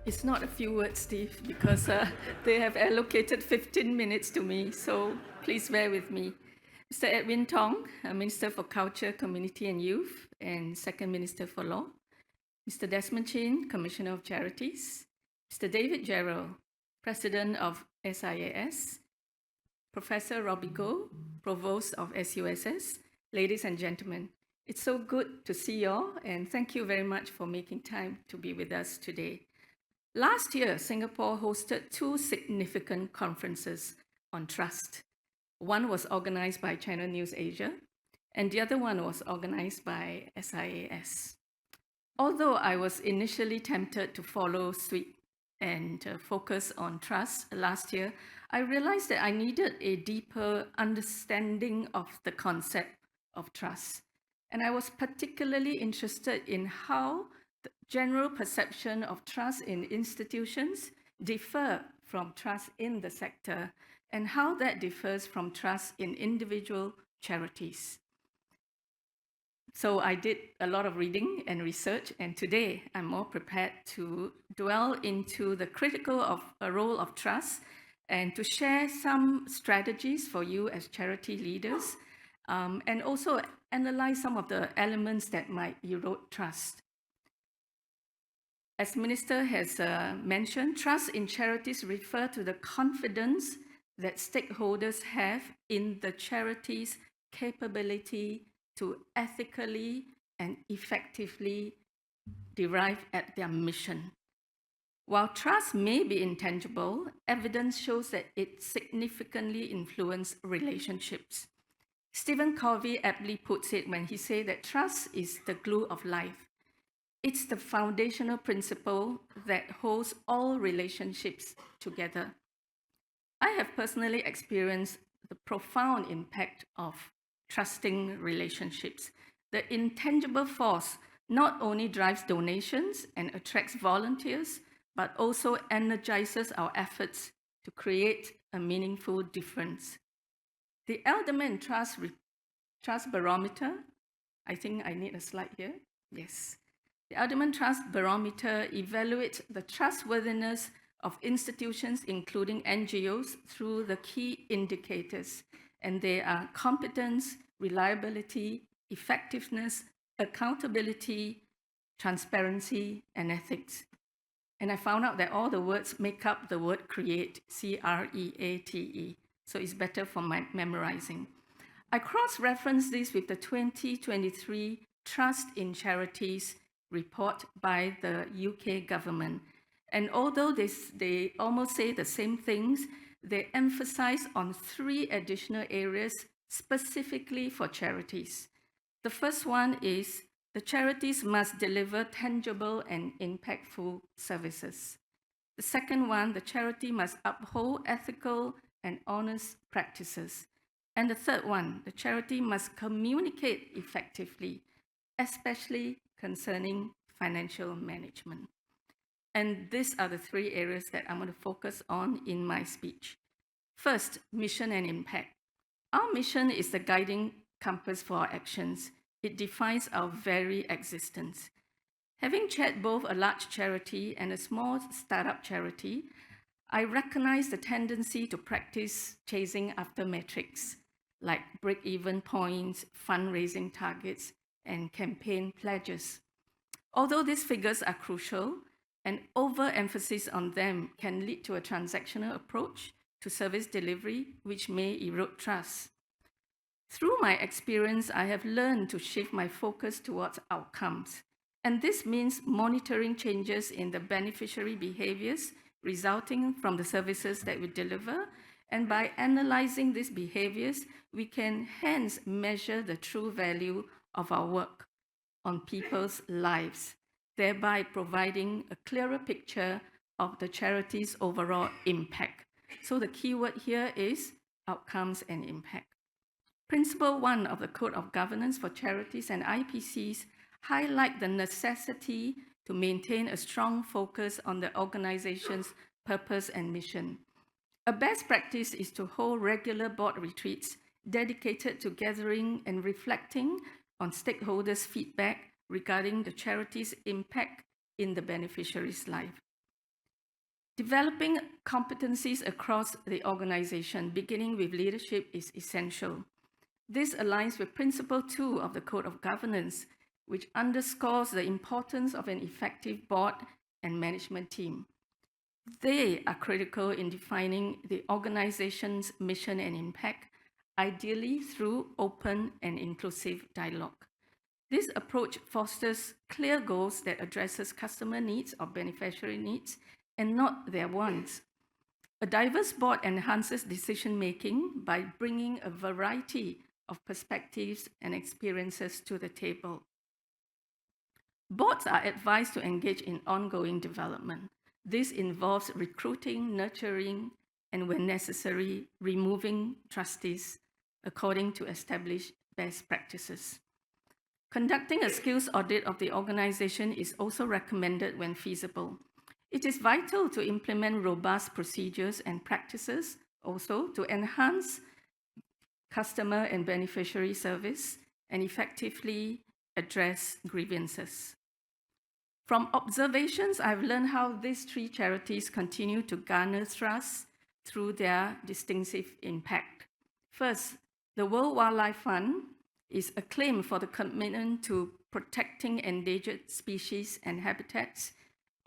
It's not a few words, Steve, because they have allocated 15 minutes to me, so please bear with me. Mr. Edwin Tong, Minister for Culture, Community and Youth, and Second Minister for Law. Mr. Desmond Chin, Commissioner of Charities. Mr. David Gerald, President of SIAS. Professor Robbie Goh, Provost of SUSS. Ladies and gentlemen, it's so good to see you all, and thank you very much for making time to be with us today. Last year, Singapore hosted two significant conferences on trust. One was organized by China News Asia, and the other one was organized by SIAS. Although I was initially tempted to follow suit and focus on trust last year, I realized that I needed a deeper understanding of the concept of trust. And I was particularly interested in how the general perception of trust in institutions differ from trust in the sector, and how that differs from trust in individual charities. So I did a lot of reading and research, and today I'm more prepared to dwell into the critical role of trust and to share some strategies for you as charity leaders, and also analyze some of the elements that might erode trust. As Minister has mentioned, trust in charities refer to the confidence that stakeholders have in the charity's capability to ethically and effectively derive at their mission. While trust may be intangible, evidence shows that it significantly influences relationships. Stephen Covey aptly puts it when he says that trust is the glue of life. It's the foundational principle that holds all relationships together. I have personally experienced the profound impact of trusting relationships. The intangible force not only drives donations and attracts volunteers, but also energizes our efforts to create a meaningful difference. The Alderman Trust Barometer, I think I need a slide here. Yes. The Alderman Trust Barometer evaluates the trustworthiness of institutions, including NGOs, through the key indicators, and they are competence, reliability, effectiveness, accountability, transparency, and ethics. And I found out that all the words make up the word CREATE, C-R-E-A-T-E, so it's better for my memorizing. I cross-referenced this with the 2023 Trust in Charities report by the UK government. And although they almost say the same things, they emphasize on three additional areas specifically for charities. The first one is the charities must deliver tangible and impactful services. The second one, the charity must uphold ethical and honest practices. And the third one, the charity must communicate effectively, especially concerning financial management. And these are the three areas that I'm going to focus on in my speech. First, mission and impact. Our mission is the guiding compass for our actions. It defines our very existence. Having chaired both a large charity and a small startup charity, I recognize the tendency to practice chasing after metrics like break-even points, fundraising targets, and campaign pledges. Although these figures are crucial, an overemphasis on them can lead to a transactional approach to service delivery, which may erode trust. Through my experience, I have learned to shift my focus towards outcomes. And this means monitoring changes in the beneficiary behaviors resulting from the services that we deliver. And by analyzing these behaviors, we can hence measure the true value of our work on people's lives, thereby providing a clearer picture of the charity's overall impact. So the key word here is outcomes and impact. Principle 1 of the Code of Governance for Charities and IPCs highlight the necessity to maintain a strong focus on the organization's purpose and mission. A best practice is to hold regular board retreats dedicated to gathering and reflecting on stakeholders' feedback regarding the charity's impact in the beneficiary's life. Developing competencies across the organization, beginning with leadership, is essential. This aligns with Principle 2 of the Code of Governance, which underscores the importance of an effective board and management team. They are critical in defining the organization's mission and impact, ideally through open and inclusive dialogue. This approach fosters clear goals that addresses customer needs or beneficiary needs and not their wants. A diverse board enhances decision-making by bringing a variety of perspectives and experiences to the table. Boards are advised to engage in ongoing development. This involves recruiting, nurturing, and when necessary, removing trustees according to established best practices. Conducting a skills audit of the organization is also recommended when feasible. It is vital to implement robust procedures and practices, also to enhance customer and beneficiary service and effectively address grievances. From observations, I've learned how these three charities continue to garner trust through their distinctive impact. First, the World Wildlife Fund is acclaimed for the commitment to protecting endangered species and habitats,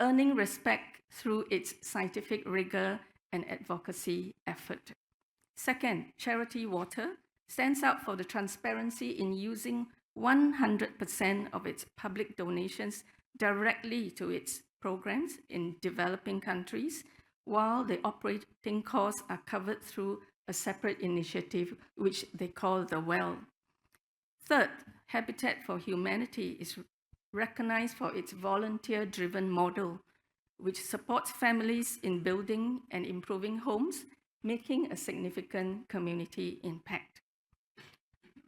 earning respect through its scientific rigor and advocacy effort. Second, Charity Water stands out for the transparency in using 100% of its public donations directly to its programs in developing countries, while the operating costs are covered through a separate initiative, which they call the WELL. Third, Habitat for Humanity is recognized for its volunteer-driven model, which supports families in building and improving homes, making a significant community impact.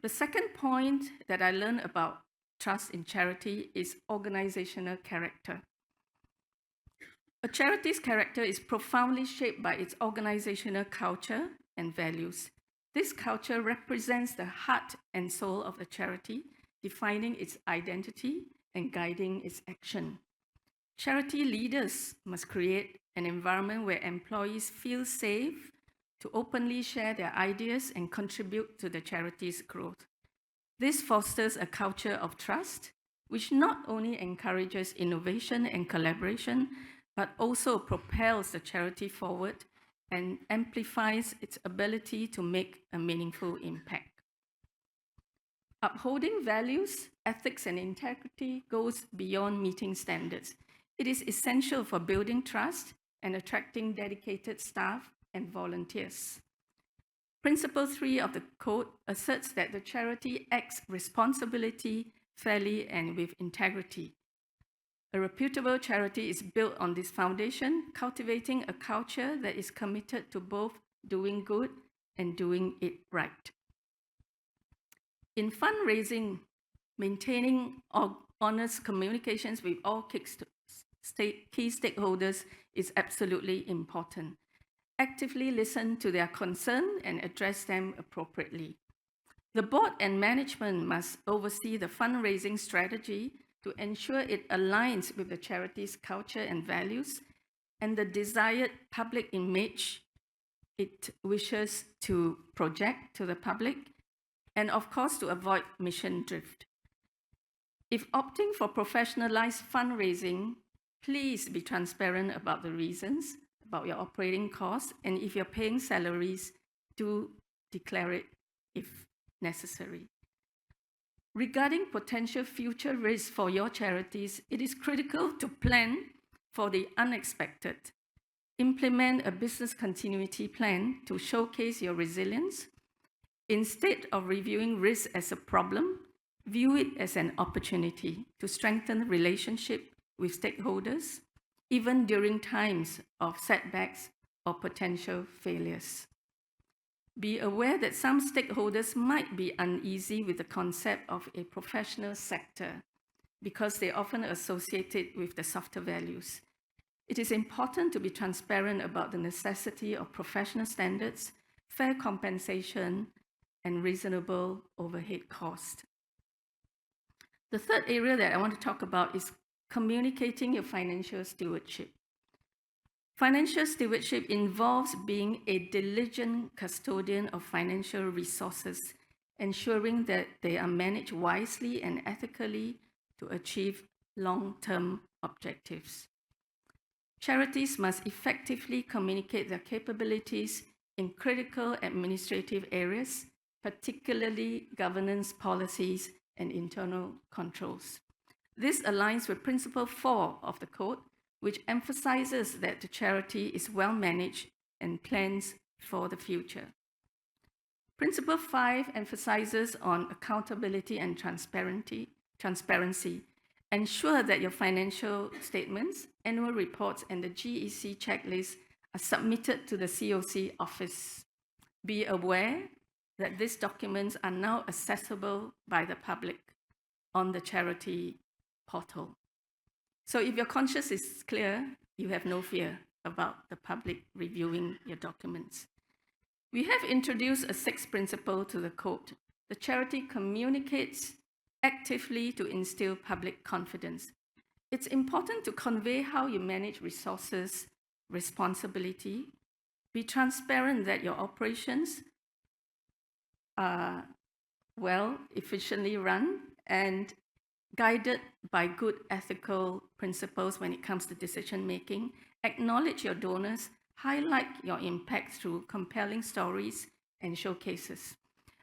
The second point that I learned about trust in charity is organizational character. A charity's character is profoundly shaped by its organizational culture and values. This culture represents the heart and soul of the charity, defining its identity and guiding its action. Charity leaders must create an environment where employees feel safe to openly share their ideas and contribute to the charity's growth. This fosters a culture of trust, which not only encourages innovation and collaboration, but also propels the charity forward and amplifies its ability to make a meaningful impact. Upholding values, ethics, and integrity goes beyond meeting standards. It is essential for building trust and attracting dedicated staff and volunteers. Principle 3 of the Code asserts that the charity acts responsibly, fairly, and with integrity. A reputable charity is built on this foundation, cultivating a culture that is committed to both doing good and doing it right. In fundraising, maintaining honest communications with all key stakeholders is absolutely important. Actively listen to their concern and address them appropriately. The board and management must oversee the fundraising strategy to ensure it aligns with the charity's culture and values and the desired public image it wishes to project to the public, and of course to avoid mission drift. If opting for professionalized fundraising, please be transparent about the reasons, about your operating costs, and if you're paying salaries, do declare it if necessary. Regarding potential future risks for your charities, it is critical to plan for the unexpected. Implement a business continuity plan to showcase your resilience. Instead of reviewing risk as a problem, view it as an opportunity to strengthen relationship with stakeholders, even during times of setbacks or potential failures. Be aware that some stakeholders might be uneasy with the concept of a professional sector because they often associate it with the softer values. It is important to be transparent about the necessity of professional standards, fair compensation, and reasonable overhead cost. The third area that I want to talk about is communicating your financial stewardship. Financial stewardship involves being a diligent custodian of financial resources, ensuring that they are managed wisely and ethically to achieve long-term objectives. Charities must effectively communicate their capabilities in critical administrative areas, particularly governance policies and internal controls. This aligns with Principle 4 of the Code, which emphasizes that the charity is well managed and plans for the future. Principle 5 emphasizes on accountability and transparency. Ensure that your financial statements, annual reports, and the GEC checklist are submitted to the COC office. Be aware that these documents are now accessible by the public on the charity portal. So if your conscience is clear, you have no fear about the public reviewing your documents. We have introduced a sixth principle to the code. The charity communicates actively to instill public confidence. It's important to convey how you manage resources, responsibility, be transparent that your operations are well, efficiently run, and guided by good ethical principles when it comes to decision making. Acknowledge your donors, highlight your impact through compelling stories and showcases.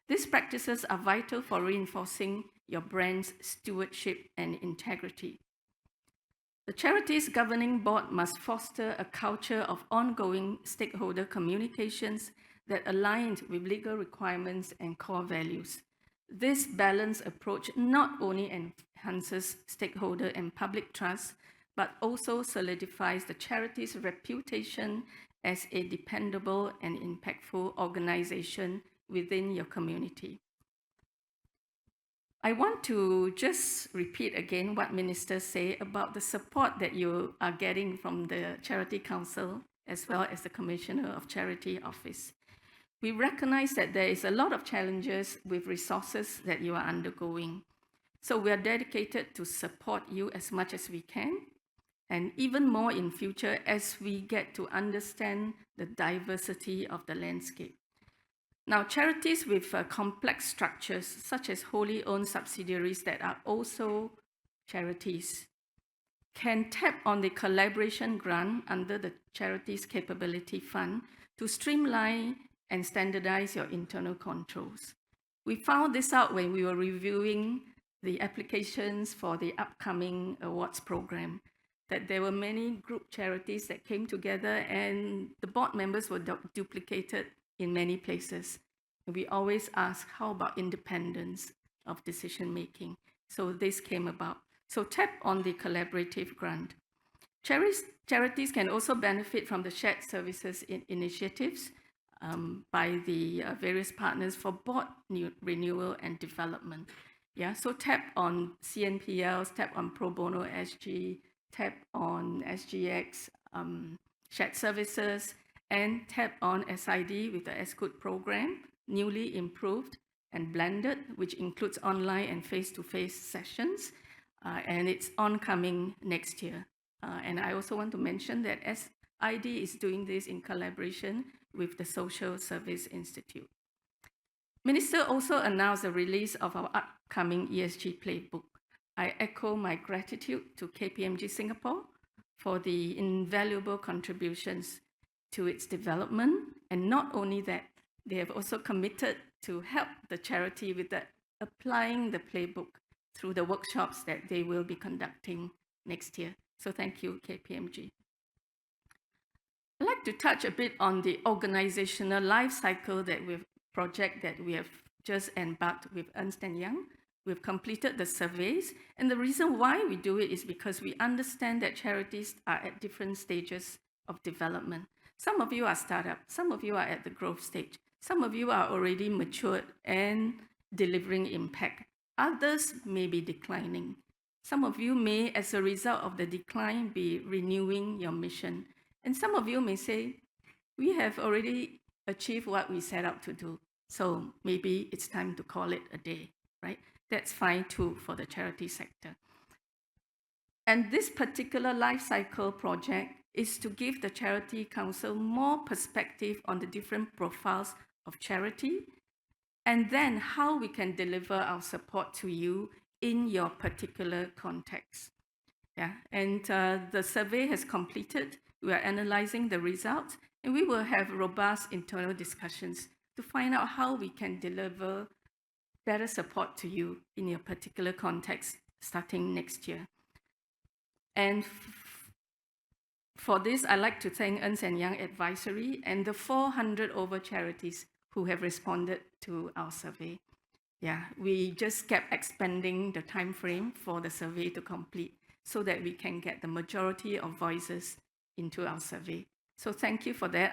These practices are vital for reinforcing your brand's stewardship and integrity. The charity's governing board must foster a culture of ongoing stakeholder communications that align with legal requirements and core values. This balanced approach not only enhances stakeholder and public trust, but also solidifies the charity's reputation as a dependable and impactful organization within your community. I want to just repeat again what ministers say about the support that you are getting from the Charity Council as well as the Commissioner of Charity Office. We recognize that there is a lot of challenges with resources that you are undergoing. So we are dedicated to support you as much as we can, and even more in future as we get to understand the diversity of the landscape. Now, charities with complex structures, such as wholly owned subsidiaries that are also charities, can tap on the collaboration grant under the Charities Capability Fund to streamline and standardize your internal controls. We found this out when we were reviewing the applications for the upcoming awards program, that there were many group charities that came together and the board members were duplicated in many places. We always ask, how about independence of decision making? So this came about. So tap on the collaborative grant. Charities can also benefit from the shared services initiatives by the various partners for board renewal and development. Yeah, so tap on CNPLs, tap on Pro Bono SG, tap on SGX, shared services, and tap on SID with the SCOOT program, newly improved and blended, which includes online and face-to-face sessions, and it's oncoming next year. And I also want to mention that SID is doing this in collaboration with the Social Service Institute. Minister also announced the release of our upcoming ESG playbook. I echo my gratitude to KPMG Singapore for the invaluable contributions to its development. And not only that, they have also committed to help the charity with applying the playbook through the workshops that they will be conducting next year. So thank you, KPMG. I'd like to touch a bit on the organizational life cycle project that we have just embarked with Ernst & Young. We've completed the surveys, and the reason why we do it is because we understand that charities are at different stages of development. Some of you are startup, some of you are at the growth stage, some of you are already matured and delivering impact. Others may be declining. Some of you may, as a result of the decline, be renewing your mission. And some of you may say, we have already achieved what we set out to do, so maybe it's time to call it a day, right? That's fine too for the charity sector. And this particular life cycle project is to give the Charity Council more perspective on the different profiles of charity, and then how we can deliver our support to you in your particular context. Yeah, and the survey has completed. We are analyzing the results, and we will have robust internal discussions to find out how we can deliver better support to you in your particular context starting next year. And for this, I'd like to thank Ernst & Young Advisory and the 400 over charities who have responded to our survey. Yeah, we just kept expanding the time frame for the survey to complete so that we can get the majority of voices into our survey. So thank you for that.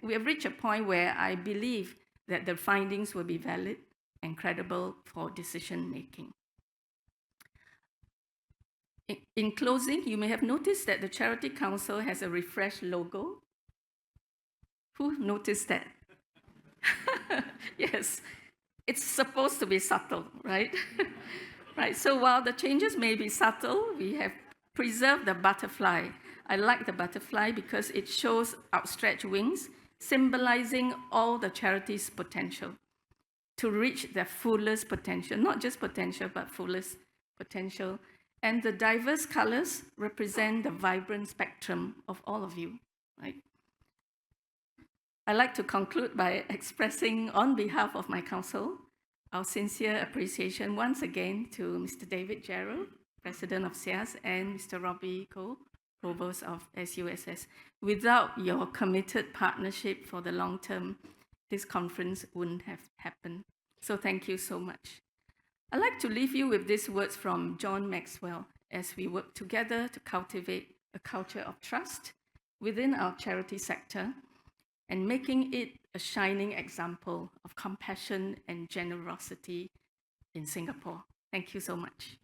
We have reached a point where I believe that the findings will be valid and credible for decision making. In closing, you may have noticed that the Charity Council has a refreshed logo. Who noticed that? Yes, it's supposed to be subtle, right? Right, so while the changes may be subtle, we have preserved the butterfly. I like the butterfly because it shows outstretched wings, symbolizing all the charity's potential to reach their fullest potential, not just potential, but fullest potential. And the diverse colors represent the vibrant spectrum of all of you, right? I'd like to conclude by expressing on behalf of my council our sincere appreciation once again to Mr. David Gerald, President of SIAS, and Mr. Robbie Goh, Provost of SUSS. Without your committed partnership for the long term, this conference wouldn't have happened. So thank you so much. I'd like to leave you with these words from John Maxwell as we work together to cultivate a culture of trust within our charity sector and making it a shining example of compassion and generosity in Singapore. Thank you so much.